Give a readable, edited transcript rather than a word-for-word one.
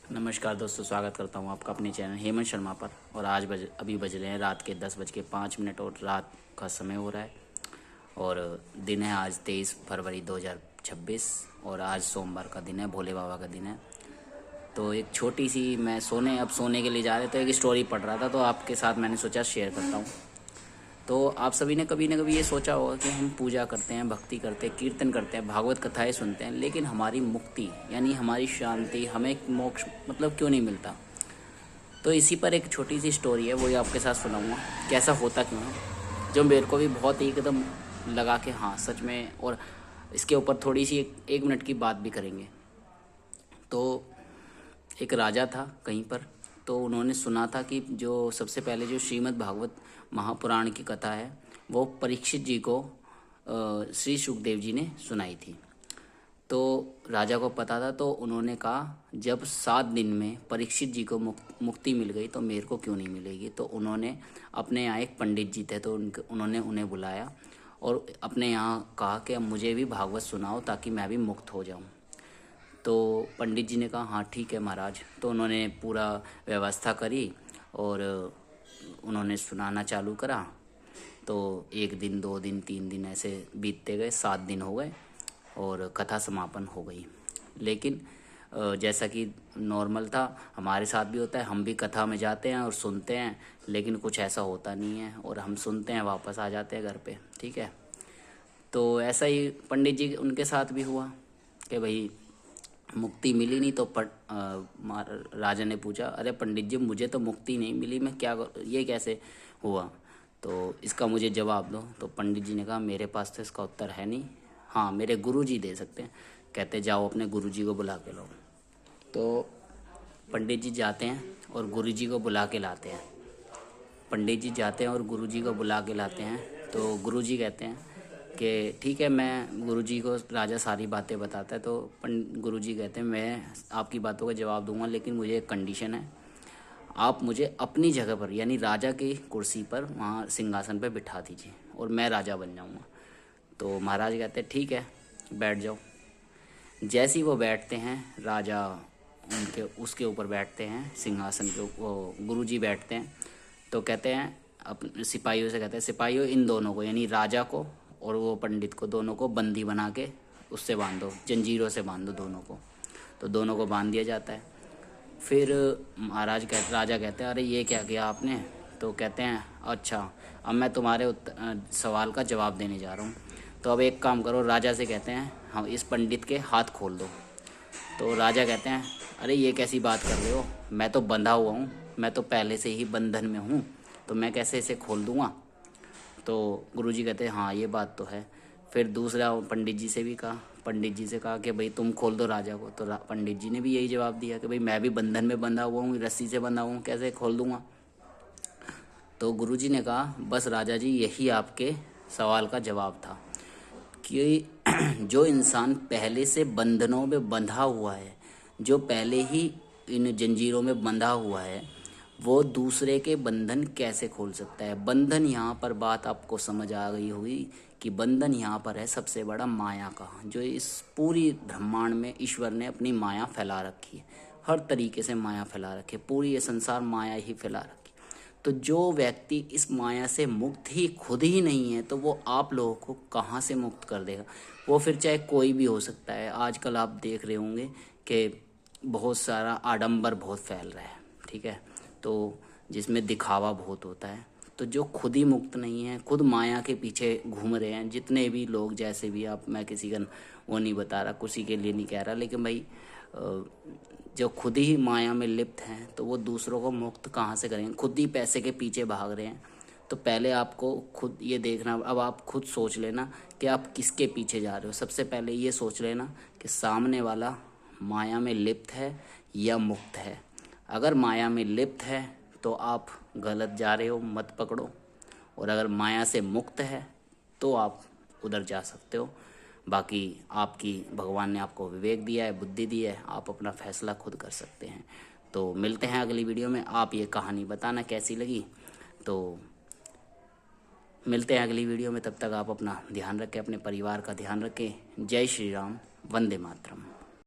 नमस्कार दोस्तों, स्वागत करता हूं आपका अपने चैनल हेमंत शर्मा पर। और अभी बज रहे हैं रात के 10:05 और रात का समय हो रहा है। और दिन है आज 23 फरवरी 2026 और आज सोमवार का दिन है, भोले बाबा का दिन है। तो एक छोटी सी मैं सोने के लिए जा रहे तो एक स्टोरी पढ़ रहा था, तो आपके साथ मैंने सोचा शेयर करता हूँ। तो आप सभी ने कभी ना कभी ये सोचा होगा कि हम पूजा करते हैं, भक्ति करते हैं, कीर्तन करते हैं, भागवत कथाएं सुनते हैं, लेकिन हमारी मुक्ति यानी हमारी शांति, हमें मोक्ष मतलब क्यों नहीं मिलता। तो इसी पर एक छोटी सी स्टोरी है, वही आपके साथ सुनाऊंगा कि ऐसा होता क्यों है, जो मेरे को भी बहुत ही एकदम लगा कि हाँ सच में। और इसके ऊपर थोड़ी सी एक मिनट की बात भी करेंगे। तो एक राजा था कहीं पर, तो उन्होंने सुना था कि जो सबसे पहले जो श्रीमद् भागवत महापुराण की कथा है वो परीक्षित जी को श्री सुखदेव जी ने सुनाई थी। तो राजा को पता था, तो उन्होंने कहा जब 7 दिन में परीक्षित जी को मुक्ति मिल गई तो मेरे को क्यों नहीं मिलेगी। तो उन्होंने अपने यहाँ एक पंडित जी थे, तो उन्होंने उन्हें बुलाया और अपने यहाँ कहा कि अब मुझे भी भागवत सुनाओ ताकि मैं भी मुक्त हो जाऊँ। तो पंडित जी ने कहा हाँ ठीक है महाराज। तो उन्होंने पूरा व्यवस्था करी और उन्होंने सुनाना चालू करा। तो 1 दिन, 2 दिन, 3 दिन ऐसे बीतते गए, 7 दिन हो गए और कथा समापन हो गई। लेकिन जैसा कि नॉर्मल था, हमारे साथ भी होता है, हम भी कथा में जाते हैं और सुनते हैं, लेकिन कुछ ऐसा होता नहीं है और हम सुनते हैं वापस आ जाते हैं घर पे। ठीक है, तो ऐसा ही पंडित जी उनके साथ भी हुआ कि भाई मुक्ति मिली नहीं। तो राजा ने पूछा, अरे पंडित जी मुझे तो मुक्ति नहीं मिली, मैं क्या करूं, ये कैसे हुआ, तो इसका मुझे जवाब दो। तो पंडित जी ने कहा मेरे पास तो इसका उत्तर है नहीं, हाँ मेरे गुरु जी दे सकते हैं। कहते जाओ अपने गुरु जी को बुला के लाओ। तो पंडित जी जाते हैं और गुरु जी को बुला के लाते हैं। पंडित जी जाते हैं और गुरु जी को बुला के लाते हैं। तो गुरु जी कहते हैं कि ठीक है, मैं गुरु जी को राजा सारी बातें बताता है। तो गुरु जी कहते हैं मैं आपकी बातों का जवाब दूंगा, लेकिन मुझे एक कंडीशन है, आप मुझे अपनी जगह पर यानी राजा की कुर्सी पर वहाँ सिंहासन पर बिठा दीजिए और मैं राजा बन जाऊँगा। तो महाराज कहते हैं ठीक है बैठ जाओ। जैसे ही वो बैठते हैं, राजा उनके उसके ऊपर बैठते हैं, सिंहासन के वो गुरु जी बैठते हैं। तो कहते हैं अपने सिपाहियों से, कहते हैं सिपाहियों इन दोनों को यानी राजा को और वो पंडित को, दोनों को बंदी बना के उससे बांध दो, जंजीरों से बांध दो दोनों को। तो दोनों को बांध दिया जाता है। फिर राजा कहते हैं अरे ये क्या किया आपने। तो कहते हैं अच्छा अब मैं तुम्हारे सवाल का जवाब देने जा रहा हूँ। तो अब एक काम करो, राजा से कहते हैं हम इस पंडित के हाथ खोल दो। तो राजा कहते हैं अरे ये कैसी बात कर रहे हो, मैं तो बंधा हुआ हूँ, मैं तो पहले से ही बंधन में हूँ, तो मैं कैसे इसे खोल दूँगा। तो गुरुजी कहते हैं हाँ ये बात तो है। फिर दूसरा पंडित जी से भी कहा, पंडित जी से कहा कि भाई तुम खोल दो राजा को। तो पंडित जी ने भी यही जवाब दिया कि भाई मैं भी बंधन में बंधा हुआ हूँ, रस्सी से बंधा हुआ हूँ, कैसे खोल दूँगा। तो गुरुजी ने कहा बस राजा जी यही आपके सवाल का जवाब था कि जो इंसान पहले से बंधनों में बंधा हुआ है, जो पहले ही इन जंजीरों में बंधा हुआ है, वो दूसरे के बंधन कैसे खोल सकता है। बंधन यहाँ पर बात आपको समझ आ गई होगी कि बंधन यहाँ पर है सबसे बड़ा माया का, जो इस पूरी ब्रह्मांड में ईश्वर ने अपनी माया फैला रखी है। हर तरीके से माया फैला रखी है, पूरी ये संसार माया ही फैला रखी। तो जो व्यक्ति इस माया से मुक्त ही खुद ही नहीं है, तो वो आप लोगों को कहाँ से मुक्त कर देगा। वो फिर चाहे कोई भी हो सकता है। आजकल आप देख रहे होंगे कि बहुत सारा आडंबर बहुत फैल रहा है, ठीक है, तो जिसमें दिखावा बहुत होता है। तो जो खुद ही मुक्त नहीं है, खुद माया के पीछे घूम रहे हैं जितने भी लोग, जैसे भी आप, मैं किसी का वो नहीं बता रहा, किसी के लिए नहीं कह रहा, लेकिन भाई जो खुद ही माया में लिप्त हैं तो वो दूसरों को मुक्त कहाँ से करेंगे। खुद ही पैसे के पीछे भाग रहे हैं। तो पहले आपको खुद ये देखना, अब आप खुद सोच लेना कि आप किसके पीछे जा रहे हो। सबसे पहले ये सोच लेना कि सामने वाला माया में लिप्त है या मुक्त है। अगर माया में लिप्त है तो आप गलत जा रहे हो, मत पकड़ो। और अगर माया से मुक्त है तो आप उधर जा सकते हो। बाकी आपकी भगवान ने आपको विवेक दिया है, बुद्धि दी है, आप अपना फैसला खुद कर सकते हैं। तो मिलते हैं अगली वीडियो में। आप ये कहानी बताना कैसी लगी। तो मिलते हैं अगली वीडियो में, तब तक आप अपना ध्यान रखें, अपने परिवार का ध्यान रखें। जय श्री राम, वंदे मातरम।